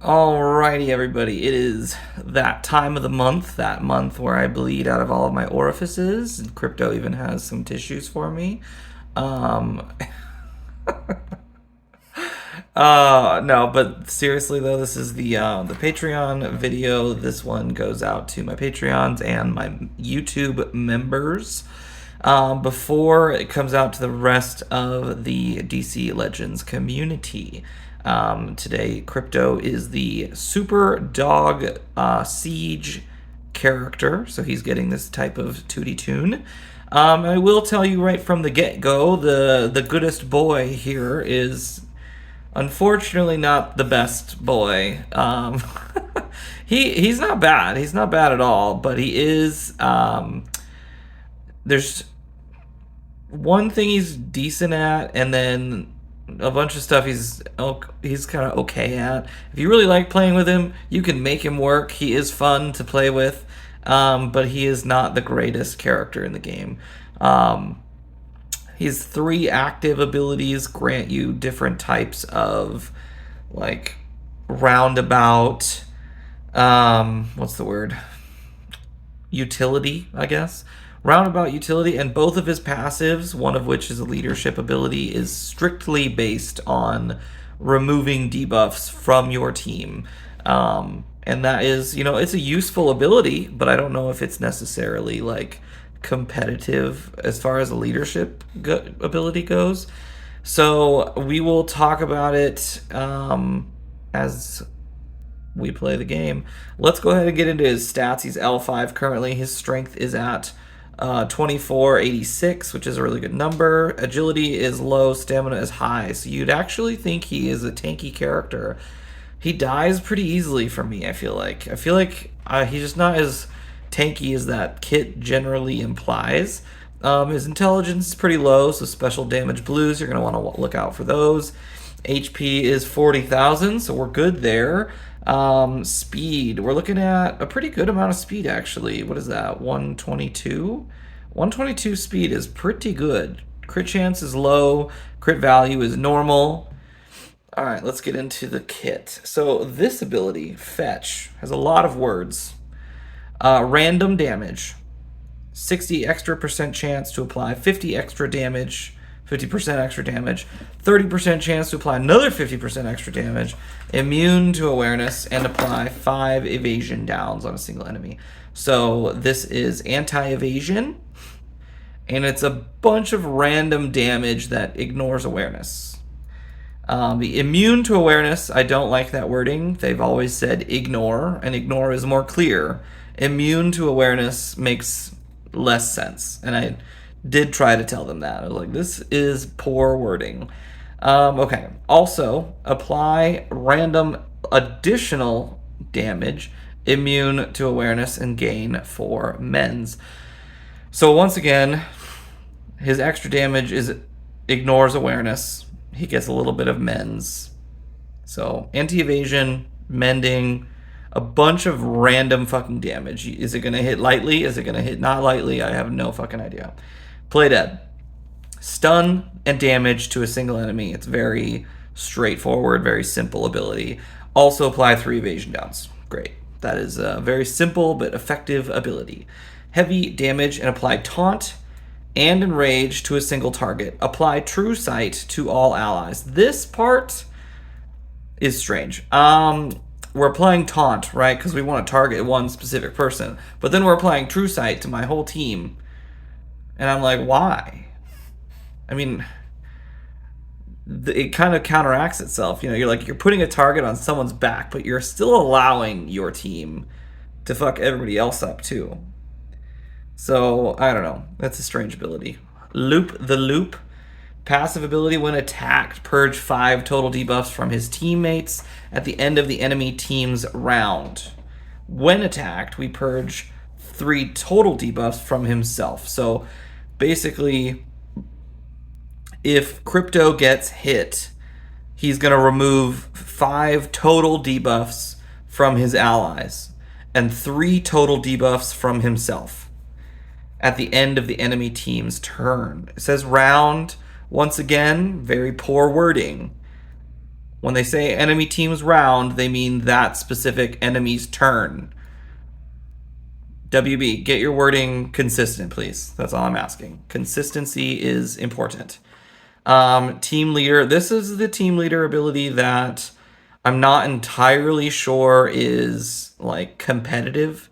Alrighty, everybody. It is that time of the month, that month where I bleed out of all of my orifices. And Krypto even has some tissues for me. Um, no, but seriously though, this is the Patreon video. This one goes out to my Patreons and my YouTube members. Before it comes out to the rest of the DC Legends community. Today, Krypto is the Superdog Siege character, so he's getting this type of Tewty Toon. I will tell you right from the get-go, the goodest boy here is unfortunately not the best boy. He's not bad. He's not bad at all, but he is. There's one thing he's decent at, and then a bunch of stuff he's kind of okay at. If you really like playing with him, you can make him work. He is fun to play with, but he is not the greatest character in the game. His three active abilities grant you different types of like roundabout. What's the word? Utility, I guess. Roundabout utility, and both of his passives, one of which is a leadership ability, is strictly based on removing debuffs from your team. And that is, it's a useful ability, but I don't know if it's necessarily like competitive as far as a leadership ability goes. So we will talk about it as we play the game. Let's go ahead and get into his stats. He's L5 currently. His strength is at 2486, which is a really good number. Agility is low, stamina is high, so you'd actually think he is a tanky character. He dies pretty easily for me, I feel like. He's just not as tanky as that kit generally implies. His intelligence is pretty low, so special damage blues, you're going to want to look out for those. HP is 40,000, so we're good there. Speed, we're looking at a pretty good amount of speed, actually. What is that, 122? 122 speed is pretty good. Crit chance is low, crit value is normal. All right, let's get into the kit. So this ability, Fetch, has a lot of words. Random damage, 60 extra percent chance to apply 50 extra damage, 50% extra damage, 30% chance to apply another 50% extra damage, immune to awareness, and apply 5 evasion downs on a single enemy. So this is anti-evasion, and it's a bunch of random damage that ignores awareness. The immune to awareness, I don't like that wording. They've always said ignore, and ignore is more clear. Immune to awareness makes less sense, and I did try to tell them that. I was like, this is poor wording. Okay. Also, apply random additional damage, immune to awareness, and gain 4 mens. So once again, his extra damage ignores awareness. He gets a little bit of mens. So anti-evasion, mending, a bunch of random fucking damage. Is it going to hit lightly? Is it going to hit not lightly? I have no fucking idea. Play dead. Stun and damage to a single enemy. It's very straightforward, very simple ability. Also apply 3 evasion downs. Great. That is a very simple but effective ability. Heavy damage and apply taunt and enrage to a single target. Apply true sight to all allies. This part is strange. We're applying taunt, right? Because we want to target one specific person. But then we're applying true sight to my whole team. And I'm like, why? I mean, it kind of counteracts itself. You're putting a target on someone's back, but you're still allowing your team to fuck everybody else up too. So, I don't know. That's a strange ability. Loop the Loop. Passive ability, when attacked, purge 5 total debuffs from his teammates at the end of the enemy team's round. When attacked, we purge 3 total debuffs from himself. So, basically, if Krypto gets hit, he's going to remove 5 total debuffs from his allies and 3 total debuffs from himself at the end of the enemy team's turn. It says round. Once again, very poor wording. When they say enemy team's round, they mean that specific enemy's turn. WB, get your wording consistent, please. That's all I'm asking. Consistency is important. Team leader. This is the team leader ability that I'm not entirely sure is like competitive.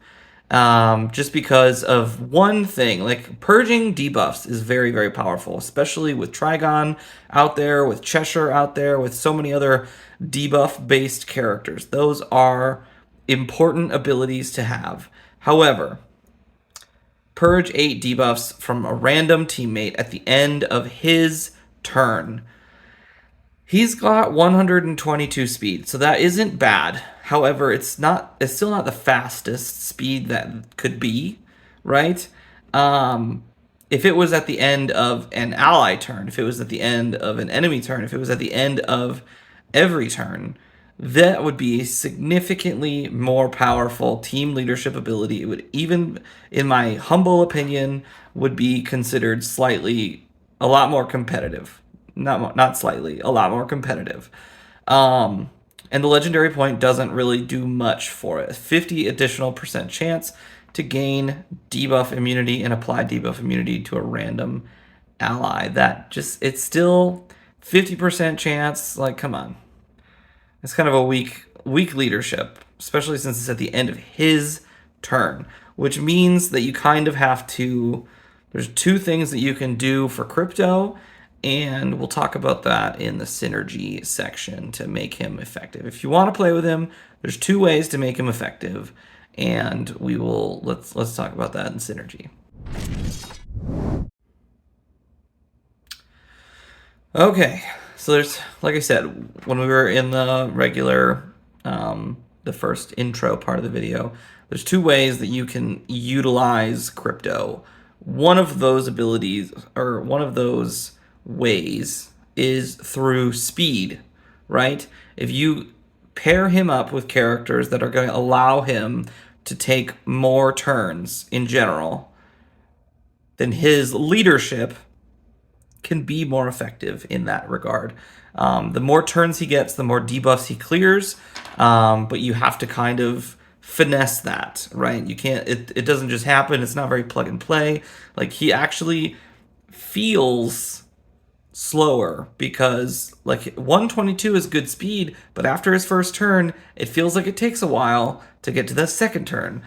Just because of one thing, like purging debuffs is very, very powerful, especially with Trigon out there, with Cheshire out there, with so many other debuff-based characters. Those are important abilities to have. However, purge 8 debuffs from a random teammate at the end of his turn. He's got 122 speed, so that isn't bad. However, it's still not the fastest speed that could be, right? If it was at the end of an ally turn, if it was at the end of an enemy turn, if it was at the end of every turn, that would be a significantly more powerful team leadership ability. It would, even in my humble opinion, would be considered slightly a lot more competitive. Not slightly, a lot more competitive. And the legendary point doesn't really do much for it. 50 additional percent chance to gain debuff immunity and apply debuff immunity to a random ally. That just, it's still 50% chance. Like, come on. It's kind of a weak leadership, especially since it's at the end of his turn, which means that you kind of have to, there's 2 things that you can do for Krypto, and we'll talk about that in the synergy section to make him effective. If you want to play with him, there's 2 ways to make him effective, and we will let's talk about that in synergy. Okay, so there's, like I said, when we were in the regular the first intro part of the video, there's 2 ways that you can utilize Krypto. One of those abilities, or one of those ways, is through speed, right? If you pair him up with characters that are going to allow him to take more turns in general, then his leadership can be more effective in that regard. The more turns he gets, the more debuffs he clears, but you have to kind of finesse that, right? You can't, it doesn't just happen. It's not very plug and play. Like, he actually feels slower because, like, 122 is good speed, but after his first turn, it feels like it takes a while to get to the second turn.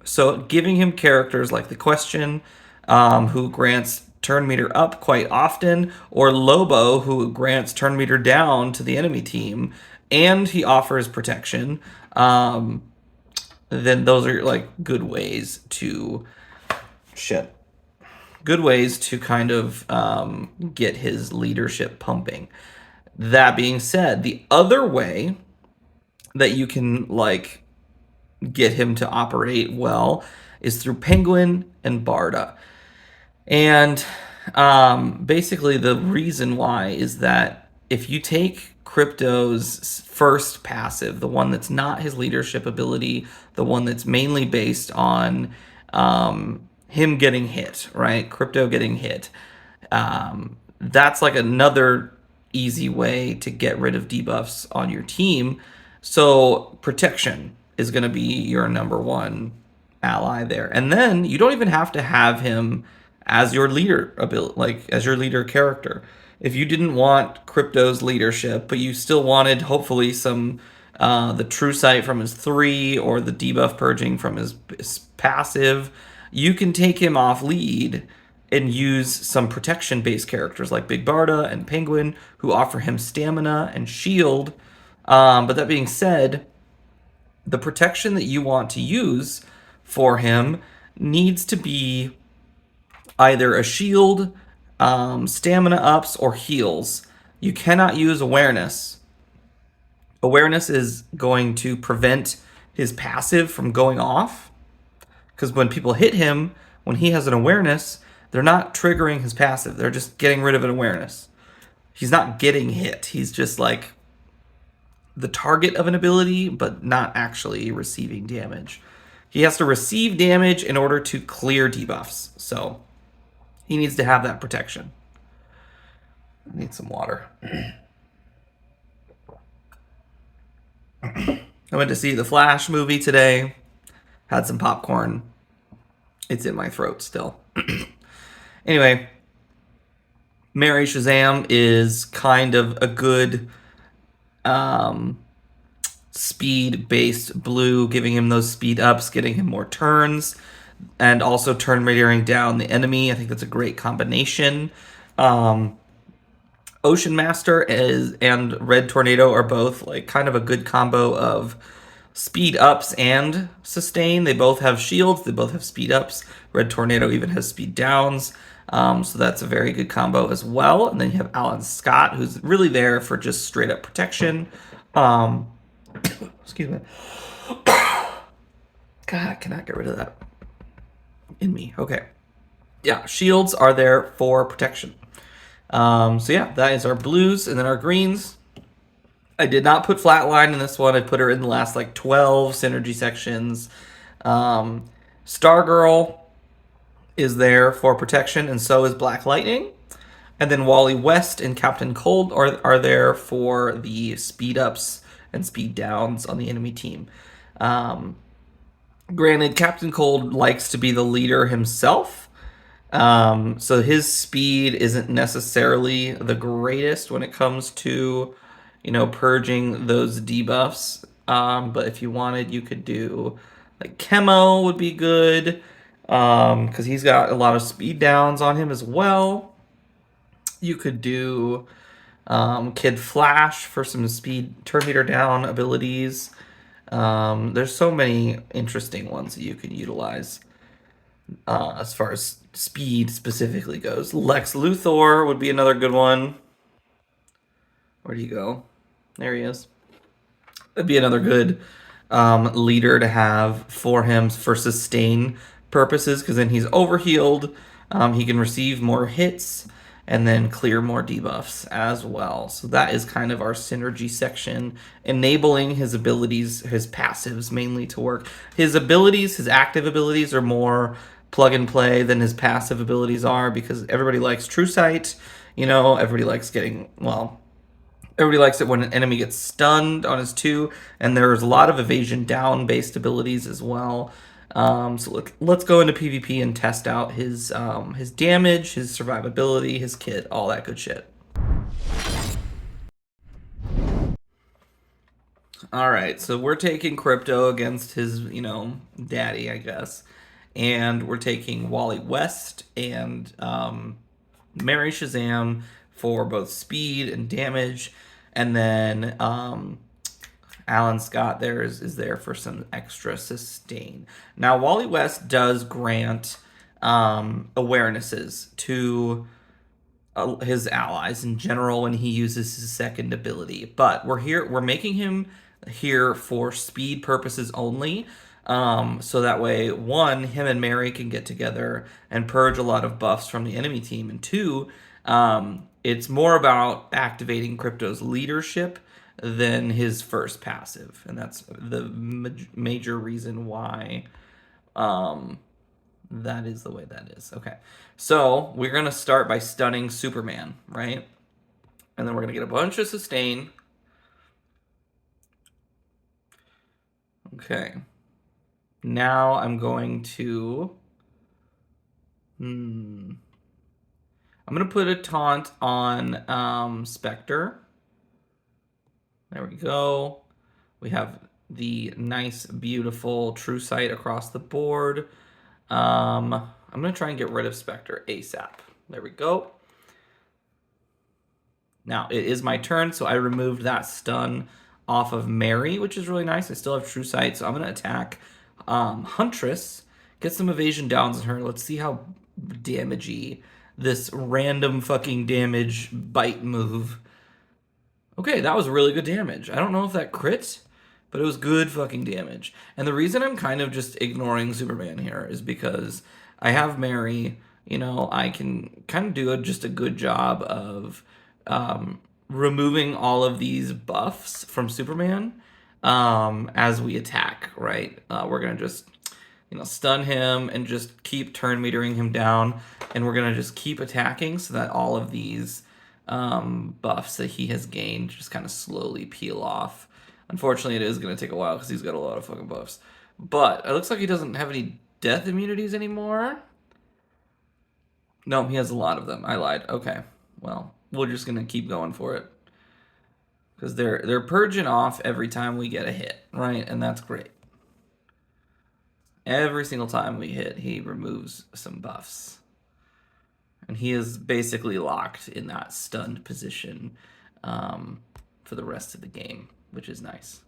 So giving him characters like the Question, who grants turn meter up quite often, or Lobo, who grants turn meter down to the enemy team, and he offers protection, then those are like good ways to kind of get his leadership pumping. That being said, the other way that you can like get him to operate well is through Penguin and Barda. And basically the reason why is that if you take Krypto's first passive, the one that's not his leadership ability, the one that's mainly based on him getting hit, right? Krypto getting hit. That's like another easy way to get rid of debuffs on your team. So protection is going to be your number 1 ally there. And then you don't even have to have him as your leader ability, like as your leader character. If you didn't want Krypto's leadership, but you still wanted hopefully some the True Sight from his 3 or the debuff purging from his passive, you can take him off lead and use some protection-based characters like Big Barda and Penguin, who offer him stamina and shield. But that being said, the protection that you want to use for him needs to be either a shield, stamina ups, or heals. You cannot use awareness. Awareness is going to prevent his passive from going off, because when people hit him, when he has an awareness, they're not triggering his passive. They're just getting rid of an awareness. He's not getting hit. He's just like the target of an ability, but not actually receiving damage. He has to receive damage in order to clear debuffs. So he needs to have that protection. I need some water. I went to see the Flash movie today. Had some popcorn. It's in my throat still. Anyway, Mary Shazam is kind of a good um, speed-based blue, giving him those speed ups, getting him more turns, and also turn metering down the enemy. I think that's a great combination. Um, Ocean Master and Red Tornado are both like kind of a good combo of speed ups and sustain. They both have shields. They both have speed ups. Red Tornado even has speed downs. So that's a very good combo as well. And then you have Alan Scott, who's really there for just straight up protection. Excuse me. God, I cannot get rid of that in me. Okay. Yeah, shields are there for protection. So yeah, that is our blues, and then our greens. I did not put Flatline in this one. I put her in the last like 12 synergy sections. Stargirl is there for protection, and so is Black Lightning. And then Wally West and Captain Cold are there for the speed ups and speed downs on the enemy team. Granted, Captain Cold likes to be the leader himself. So his speed isn't necessarily the greatest when it comes to, purging those debuffs. But if you wanted, you could do like Chemo would be good, because he's got a lot of speed downs on him as well. You could do Kid Flash for some speed turn meter down abilities. There's so many interesting ones that you can utilize as far as speed specifically goes. Lex Luthor would be another good one. Where'd he go? There he is. That'd be another good leader to have for him for sustain purposes, because then he's overhealed. He can receive more hits and then clear more debuffs as well. So that is kind of our synergy section, enabling his abilities, his passives mainly to work. His abilities, his active abilities are more plug and play than his passive abilities are, because everybody likes True Sight. Everybody likes everybody likes it when an enemy gets stunned on his 2, and there's a lot of evasion down based abilities as well. So let's go into PvP and test out his damage, his survivability, his kit, all that good shit. All right, so we're taking Krypto against his, daddy, I guess, and we're taking Wally West and Mary Shazam for both speed and damage, and then Alan Scott is there for some extra sustain. Now, Wally West does grant awarenesses to his allies in general when he uses his second ability, but we're making him here for speed purposes only. So that way, one, him and Mary can get together and purge a lot of buffs from the enemy team, and two, it's more about activating Krypto's leadership than his first passive, and that's the major reason why that is the way that is. Okay, so we're gonna start by stunning Superman, right? And then we're gonna get a bunch of sustain. Okay. Now I'm going to... I'm going to put a taunt on Spectre. There we go. We have the nice, beautiful True Sight across the board. I'm going to try and get rid of Spectre ASAP. There we go. Now, it is my turn, so I removed that stun off of Mary, which is really nice. I still have True Sight, so I'm going to attack Huntress, get some evasion downs on her. Let's see how damagey this random fucking damage bite move. Okay, that was really good damage. I don't know if that crit, but it was good fucking damage. And the reason I'm kind of just ignoring Superman here is because I have Mary. I can kind of do just a good job of removing all of these buffs from Superman as we attack, right? We're going to just, stun him and just keep turn metering him down. And we're going to just keep attacking so that all of these buffs that he has gained just kind of slowly peel off. Unfortunately, it is going to take a while because he's got a lot of fucking buffs. But it looks like he doesn't have any death immunities anymore. No, he has a lot of them. I lied. Okay. Well, we're just going to keep going for it. Because they're purging off every time we get a hit, right? And that's great. Every single time we hit, he removes some buffs. And he is basically locked in that stunned position for the rest of the game, which is nice.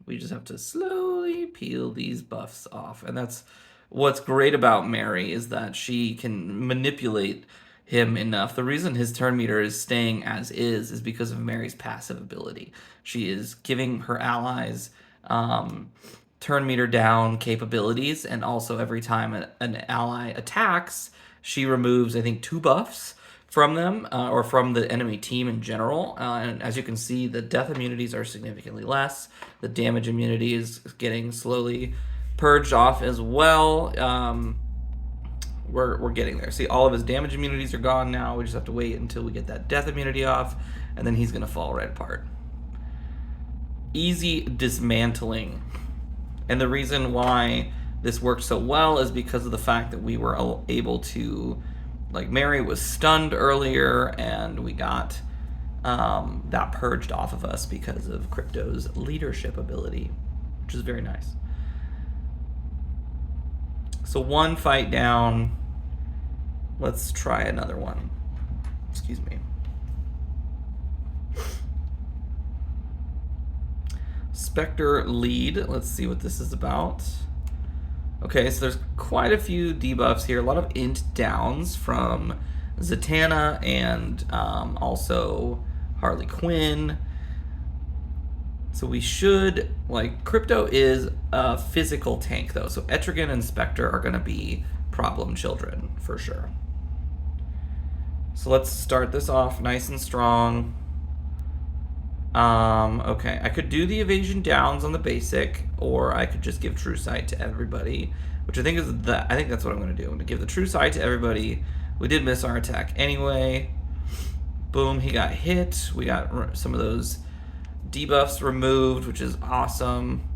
We just have to slowly peel these buffs off. And that's what's great about Mary, is that she can manipulate him enough. The reason his turn meter is staying as is because of Mary's passive ability. She is giving her allies turn meter down capabilities, and also every time an ally attacks, she removes, I think, 2 buffs from them, or from the enemy team in general. And as you can see, the death immunities are significantly less. The damage immunity is getting slowly purged off as well. We're getting there. See, all of his damage immunities are gone now. We just have to wait until we get that death immunity off, and then he's going to fall right apart. Easy dismantling. And the reason why this worked so well is because of the fact that we were able to, like, Mary was stunned earlier, and we got that purged off of us because of Krypto's leadership ability, which is very nice. So 1 fight down. Let's try another one. Excuse me. Spectre lead. Let's see what this is about. Okay, so there's quite a few debuffs here. A lot of int downs from Zatanna and also Harley Quinn. So we should, like, Krypto is a physical tank, though. So Etrigan and Spectre are going to be problem children, for sure. So let's start this off nice and strong. Okay, I could do the evasion downs on the basic, or I could just give True Sight to everybody, which I think is I think that's what I'm going to do. I'm going to give the True Sight to everybody. We did miss our attack anyway. Boom, he got hit. We got some of those debuffs removed, which is awesome.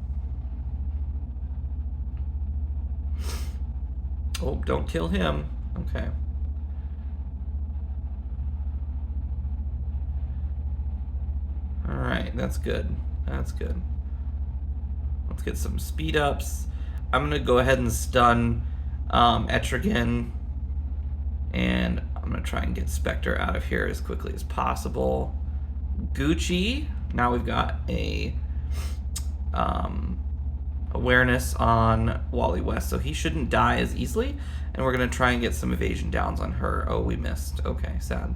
Oh, don't kill him. Okay. Alright, that's good. That's good. Let's get some speed ups. I'm going to go ahead and stun Etrigan. And I'm going to try and get Spectre out of here as quickly as possible. Gucci. Now we've got a awareness on Wally West, so he shouldn't die as easily. And we're going to try and get some evasion downs on her. Oh, we missed. Okay, sad.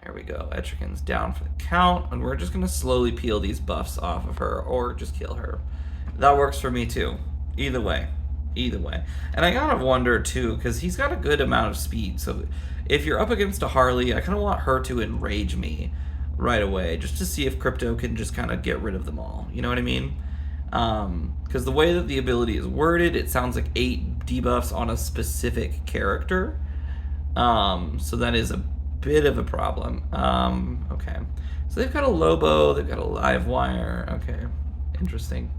There we go. Etrigan's down for the count, and we're just going to slowly peel these buffs off of her, or just kill her. That works for me, too. Either way. Either way. And I kind of wonder, too, because he's got a good amount of speed, so if you're up against a Harley, I kind of want her to enrage me right away, just to see if Krypto can just kind of get rid of them all. You know what I mean? Because the way that the ability is worded, it sounds like 8 debuffs on a specific character. So that is a bit of a problem. Okay. So they've got a Lobo, they've got a Live Wire. Okay. Interesting.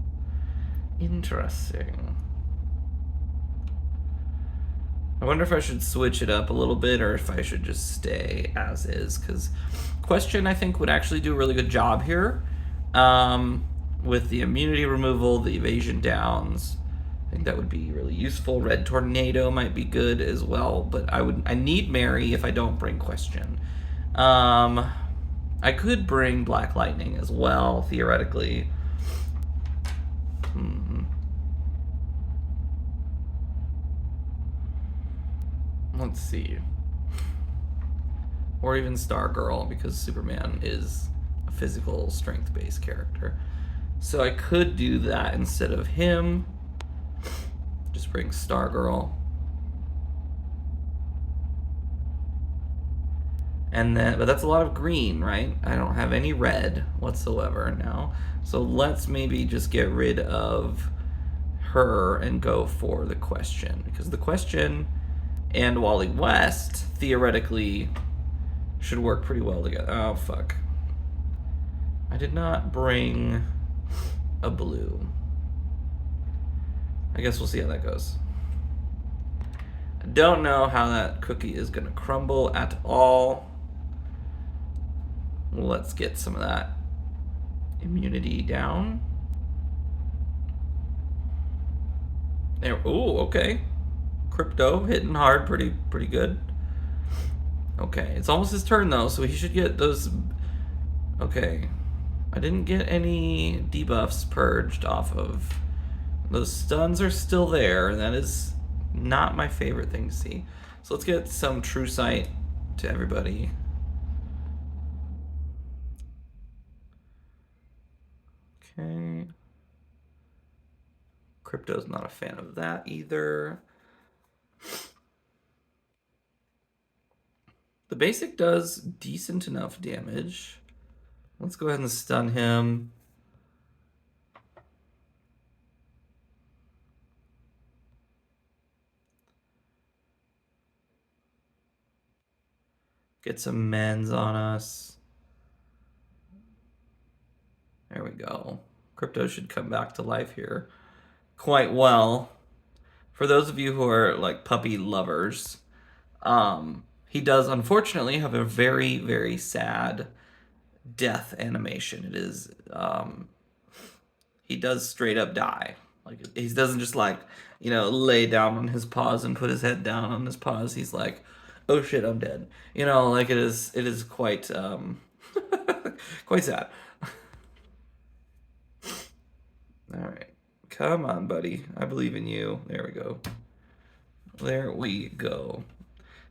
Interesting. I wonder if I should switch it up a little bit, or if I should just stay as is, because Question, I think, would actually do a really good job here with the immunity removal, the evasion downs. I think that would be really useful. Red Tornado might be good as well, but I need Mary if I don't bring Question. I could bring Black Lightning as well, theoretically. Let's see. Or even Stargirl, because Superman is a physical strength-based character. So I could do that instead of him. Just bring Stargirl. And then, but that's a lot of green, right? I don't have any red whatsoever now. So let's maybe just get rid of her and go for the Question. Because the Question and Wally West theoretically should work pretty well together. Oh, fuck. I did not bring a blue. I guess we'll see how that goes. I don't know how that cookie is going to crumble at all. Let's get some of that immunity down. There. Ooh, okay. Krypto hitting hard, pretty good. Okay, it's almost his turn though, so he should get those. Okay, I didn't get any debuffs purged off of. Those stuns are still there, and that is not my favorite thing to see. So let's get some true sight to everybody. Okay. Krypto's not a fan of that either. The basic does decent enough damage. Let's go ahead and stun him. Get some mends on us. There we go. Krypto should come back to life here quite well. For those of you who are like puppy lovers, he does unfortunately have a very, very sad death animation. It is, he does straight up die. Like, he doesn't just like, you know, lay down on his paws and put his head down on his paws. He's like, oh shit, I'm dead. You know, like it is quite, quite sad. All right. Come on, buddy. I believe in you. There we go. There we go.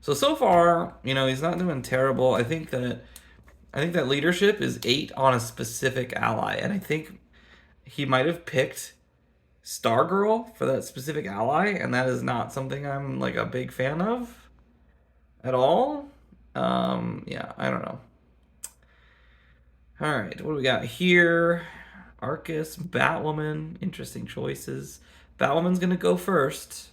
So far, you know, he's not doing terrible. I think that leadership is 8 on a specific ally, and I think he might have picked Stargirl for that specific ally, and that is not something I'm like a big fan of at all. Yeah, I don't know. All right, what do we got here? Arcus, Batwoman, interesting choices. Batwoman's gonna go first.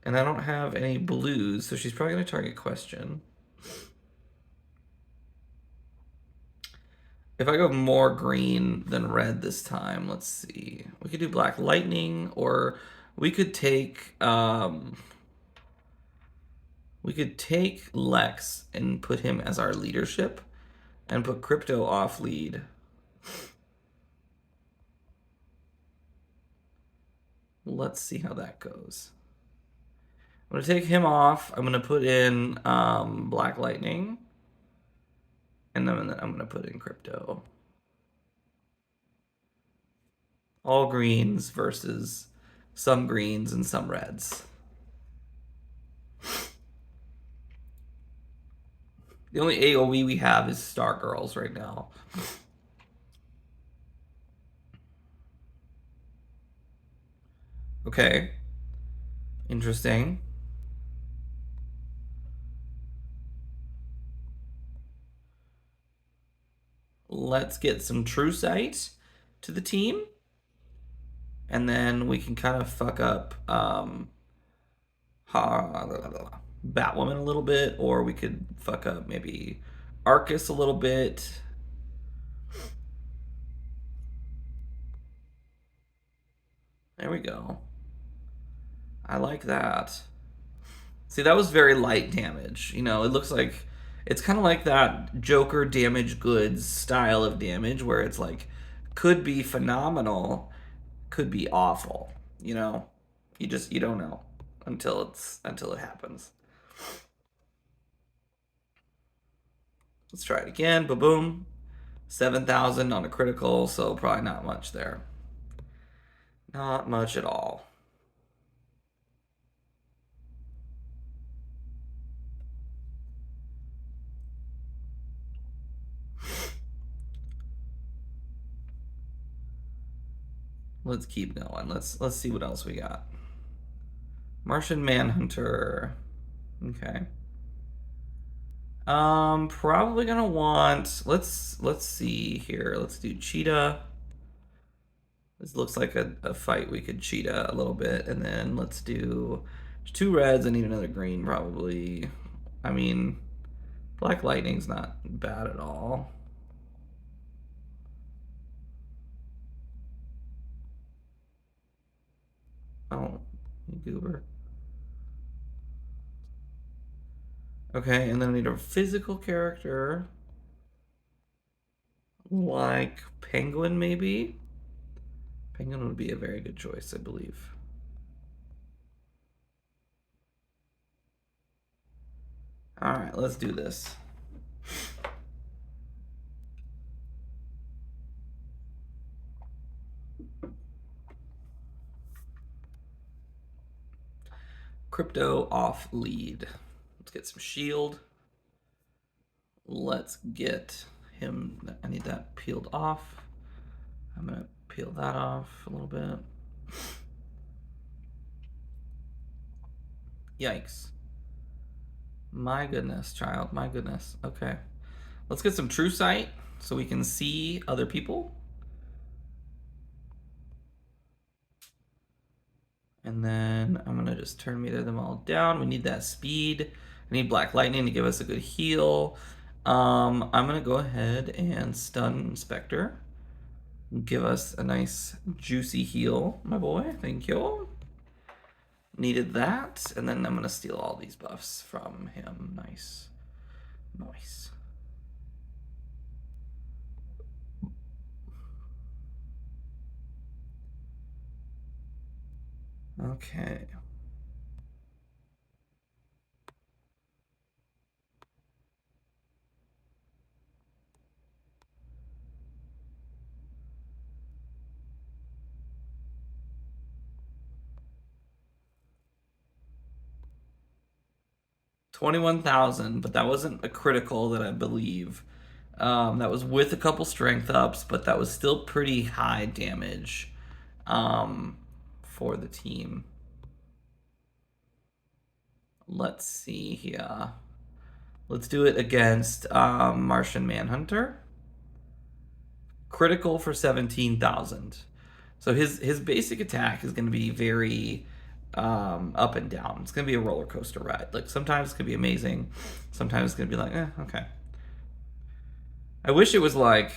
And I don't have any blues, so she's probably gonna target Question. If I go more green than red this time, let's see. We could do Black Lightning, or we could take Lex and put him as our leadership and put Krypto off lead. Let's see how that goes. I'm going to take him off. I'm going to put in Black Lightning. And then I'm going to put in Krypto. All greens versus some greens and some reds. The only AoE we have is Stargirls right now. Okay. Interesting. Let's get some true sight to the team. And then we can kind of fuck up Batwoman a little bit, or we could fuck up maybe Arcus a little bit. There we go. I like that. See, that was very light damage. You know, it looks like it's kind of like that Joker damage goods style of damage where it's like could be phenomenal, could be awful. You know, you don't know until it happens. Let's try it again. Ba-boom. 7,000 on a critical, so probably not much there. Not much at all. Let's keep going. Let's see what else we got. Martian Manhunter. Okay. Probably gonna want. Let's see here. Let's do Cheetah. This looks like a fight we could Cheetah a little bit, and then let's do 2 reds. I need another green probably. I mean, Black Lightning's not bad at all. Oh, you goober. Okay, and then I need a physical character. Like Penguin, maybe? Penguin would be a very good choice, I believe. Alright, let's do this. Krypto off lead. Let's get some shield. Let's get him. I need that peeled off. I'm going to peel that off a little bit. Yikes. My goodness, child. My goodness. Okay. Let's get some true sight so we can see other people. And then I'm going to just turn meter them all down. We need that speed. I need Black Lightning to give us a good heal. I'm going to go ahead and stun Spectre. Give us a nice juicy heal, my boy. Thank you. Needed that. And then I'm going to steal all these buffs from him. Nice. Nice. Okay. $21,000, but that wasn't a critical that I believe. That was with a couple strength ups, but that was still pretty high damage for the team. Let's see here. Let's do it against Martian Manhunter. Critical for 17,000. So his basic attack is going to be very up and down. It's going to be a roller coaster ride. Like sometimes it's going to be amazing, sometimes it's going to be like, okay. I wish it was like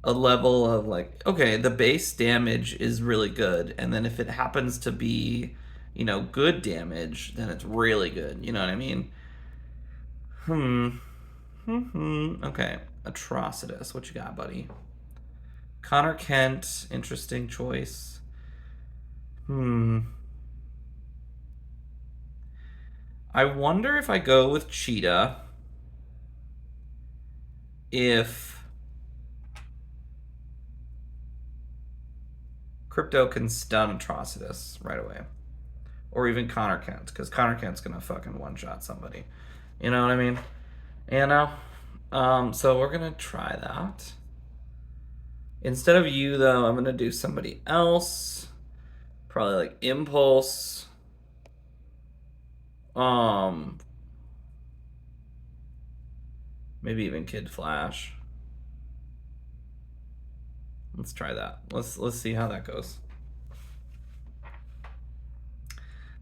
a level of like, okay, the base damage is really good, and then if it happens to be, you know, good damage, then it's really good. You know what I mean? Okay, Atrocitus. What you got, buddy? Connor Kent, interesting choice. I wonder if I go with Cheetah, if Krypto can stun Atrocitus right away. Or even Connor Kent, because Connor Kent's gonna fucking one-shot somebody. You know what I mean? You know? So we're gonna try that. Instead of you, though, I'm gonna do somebody else. Probably like Impulse. Maybe even Kid Flash. Let's try that. Let's see how that goes. A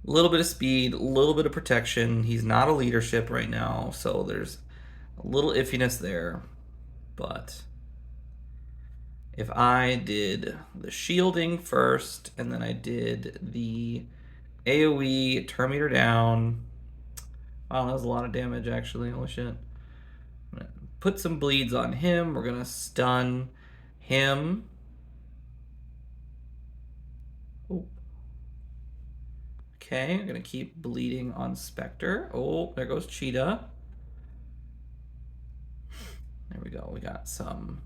little bit of speed, a little bit of protection. He's not a leadership right now, so there's a little iffiness there. But if I did the shielding first, and then I did the AoE, turn meter down. Wow, that was a lot of damage, actually. Holy shit. I'm gonna put some bleeds on him. We're gonna stun him. Oh. Okay, I'm gonna keep bleeding on Spectre. Oh, there goes Cheetah. There we go. We got some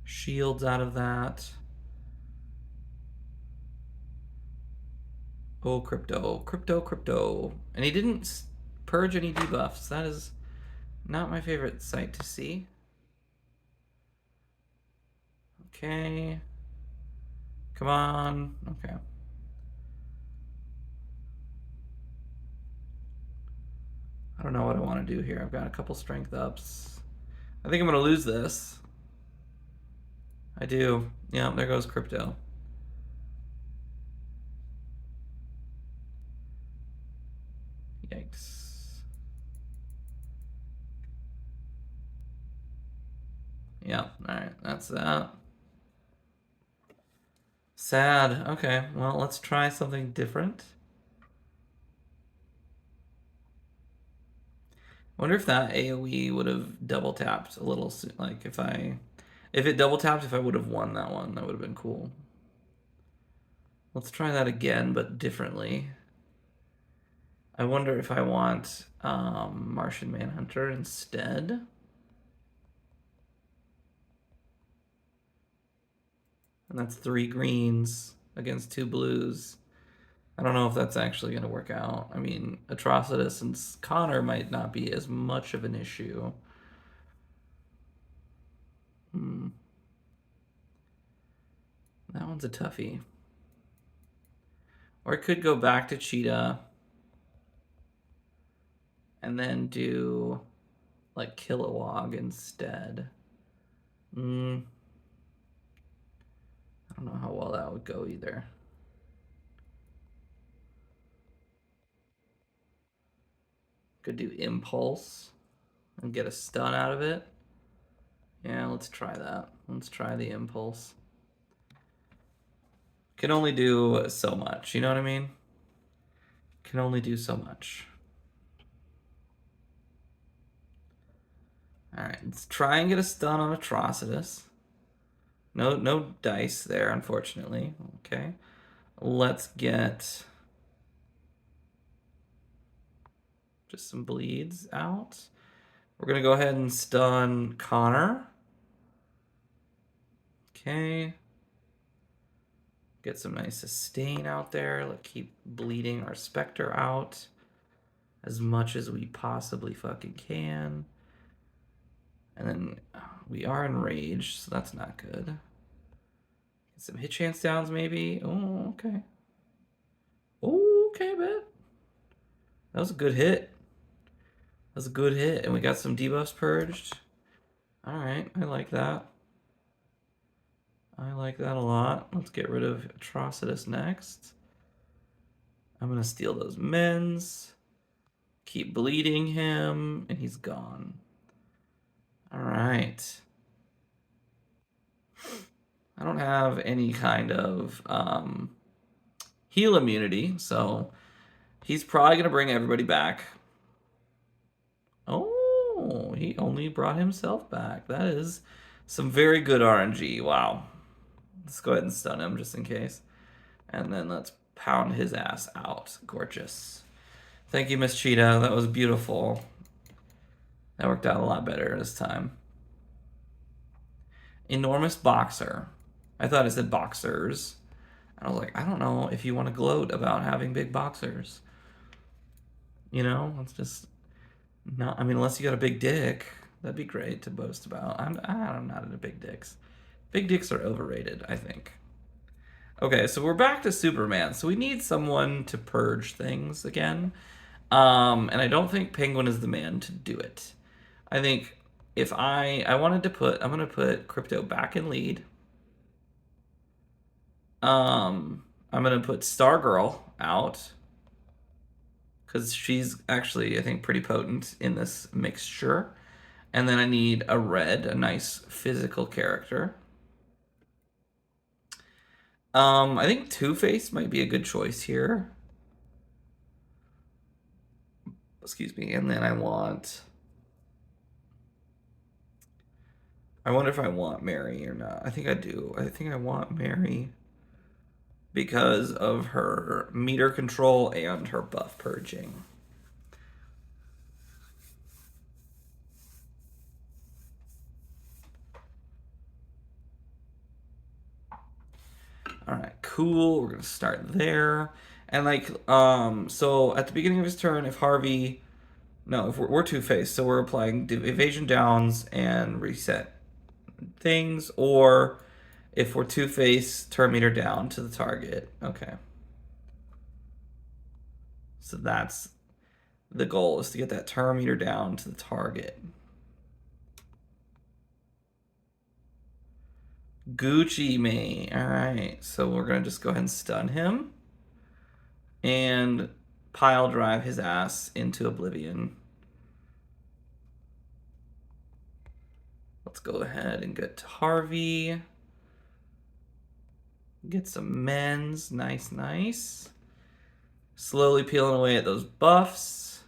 shields out of that. Oh, Krypto, Krypto, Krypto. And he didn't purge any debuffs. That is not my favorite sight to see. Okay. Come on. Okay. I don't know what I want to do here. I've got a couple strength ups. I think I'm going to lose this. I do. Yeah, there goes Krypto. Yikes. Yeah, alright, that's that. Sad. Okay, well, let's try something different. I wonder if that AoE would have double tapped a little, like if it double tapped, if I would have won that one, that would have been cool. Let's try that again, but differently. I wonder if I want Martian Manhunter instead. And that's 3 greens against 2 blues. I don't know if that's actually going to work out. I mean, Atrocitus and Connor might not be as much of an issue. That one's a toughie. Or I could go back to Cheetah and then do like Kilowog instead. I don't know how well that would go either. Could do Impulse and get a stun out of it. Yeah, let's try that. Let's try the Impulse. Can only do so much, you know what I mean? Can only do so much. Alright, let's try and get a stun on Atrocitus. No dice there, unfortunately. Okay. Let's get just some bleeds out. We're going to go ahead and stun Connor. Okay. Get some nice sustain out there. Let's keep bleeding our Spectre out as much as we possibly fucking can. And then we are enraged, so that's not good. Get some hit chance downs maybe. Oh, okay. Okay, bet. That was a good hit. That was a good hit. And we got some debuffs purged. Alright, I like that. I like that a lot. Let's get rid of Atrocitus next. I'm going to steal those mens. Keep bleeding him, and he's gone. Alright. I don't have any kind of heal immunity, so he's probably going to bring everybody back. Oh, he only brought himself back. That is some very good RNG. Wow. Let's go ahead and stun him just in case. And then let's pound his ass out. Gorgeous. Thank you, Miss Cheetah. That was beautiful. That worked out a lot better this time. Enormous boxer. I thought it said boxers. And I was like, I don't know if you want to gloat about having big boxers. You know, it's just not. I mean, unless you got a big dick, that'd be great to boast about. I'm not into big dicks. Big dicks are overrated, I think. Okay, so we're back to Superman. So we need someone to purge things again. And I don't think Penguin is the man to do it. I think if I wanted to put, I'm going to put Krypto back in lead. I'm going to put Stargirl out. Because she's actually, I think, pretty potent in this mixture. And then I need a red, a nice physical character. I think Two-Face might be a good choice here. Excuse me. And then I wonder if I want Mary or not. I think I do. I think I want Mary because of her meter control and her buff purging. All right, cool. We're gonna start there, and like, so at the beginning of his turn, if Harvey, no, if we're Two-Faced, so we're applying evasion downs and reset things, or if we're Two-Faced, turn meter down to the target. Okay. So that's the goal, is to get that turn meter down to the target. Gucci me. All right, so we're gonna just go ahead and stun him and pile drive his ass into oblivion. Let's go ahead and get to Harvey. Get some men's. Nice, nice. Slowly peeling away at those buffs.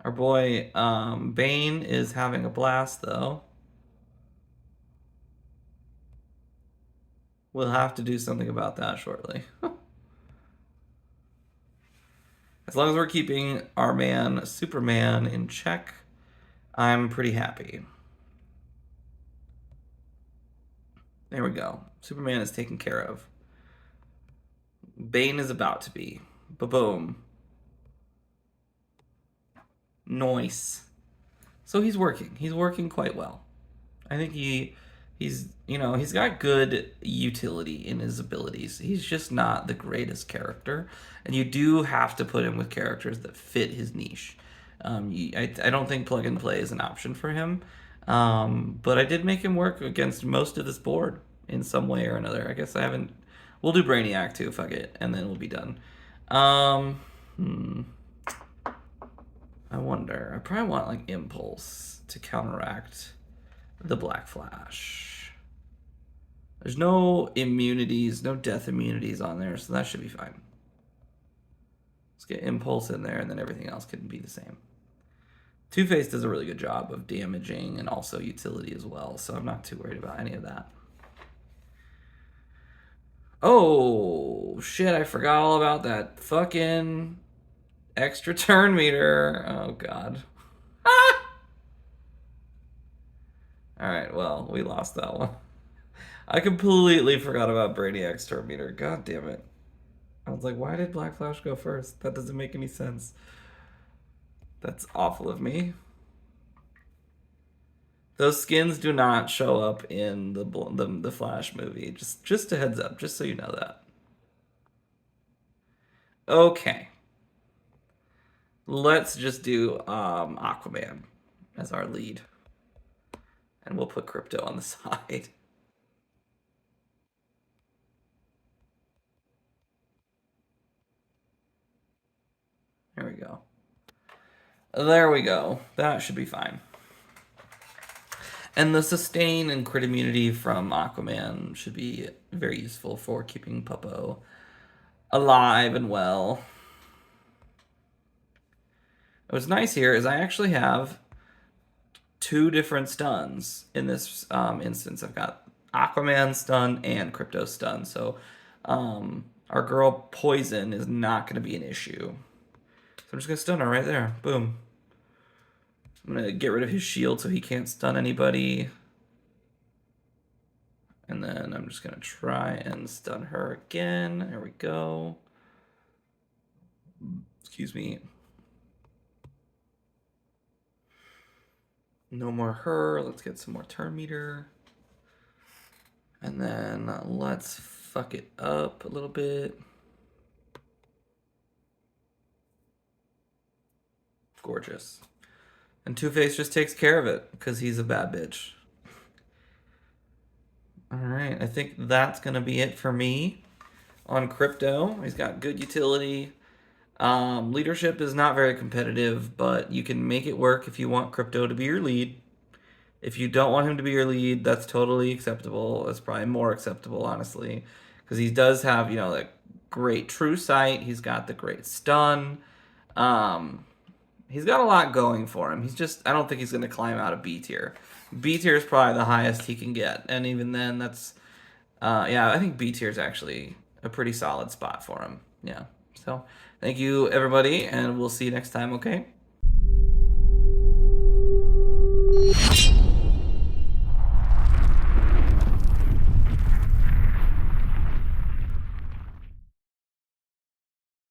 Our boy Bane is having a blast, though. We'll have to do something about that shortly. As long as we're keeping our man Superman in check, I'm pretty happy. There we go. Superman is taken care of. Bane is about to be. Ba-boom. Nice. So he's working. He's working quite well. I think he's he's got good utility in his abilities. He's just not the greatest character, and you do have to put him with characters that fit his niche. I don't think plug and play is an option for him, but I did make him work against most of this board in some way or another. I guess I haven't. We'll do Brainiac too, fuck it, and then we'll be done. I wonder. I probably want like Impulse to counteract the Black Flash. There's no immunities, no death immunities on there, so that should be fine. Let's get Impulse in there, and then everything else can be the same. Two-Face does a really good job of damaging and also utility as well, so I'm not too worried about any of that. Oh, shit, I forgot all about that fucking extra turn meter. Oh, God. Ah! Alright, well, we lost that one. I completely forgot about Brainiac's turn meter. God damn it. I was like, why did Black Flash go first? That doesn't make any sense. That's awful of me. Those skins do not show up in the Flash movie. Just a heads up, just so you know that. Okay. Let's just do Aquaman as our lead. And we'll put Krypto on the side. There we go. There we go. That should be fine. And the sustain and crit immunity from Aquaman should be very useful for keeping Puppo alive and well. What's nice here is I actually have two different stuns in this instance. I've got Aquaman stun and Krypto stun, so our girl Poison is not going to be an issue. So I'm just going to stun her right there. Boom. I'm going to get rid of his shield so he can't stun anybody. And then I'm just going to try and stun her again. There we go. Excuse me. No more her. Let's get some more turn meter. And then let's fuck it up a little bit. Gorgeous. And Two-Face just takes care of it because he's a bad bitch. Alright, I think that's going to be it for me on Krypto. He's got good utility. Leadership is not very competitive, but you can make it work if you want Krypto to be your lead. If you don't want him to be your lead, that's totally acceptable. That's probably more acceptable, honestly. Because he does have, like great true sight. He's got the great stun. He's got a lot going for him. I don't think he's going to climb out of B tier. B tier is probably the highest he can get. And even then, that's, I think B tier is actually a pretty solid spot for him. Yeah. So, thank you, everybody, and we'll see you next time, okay?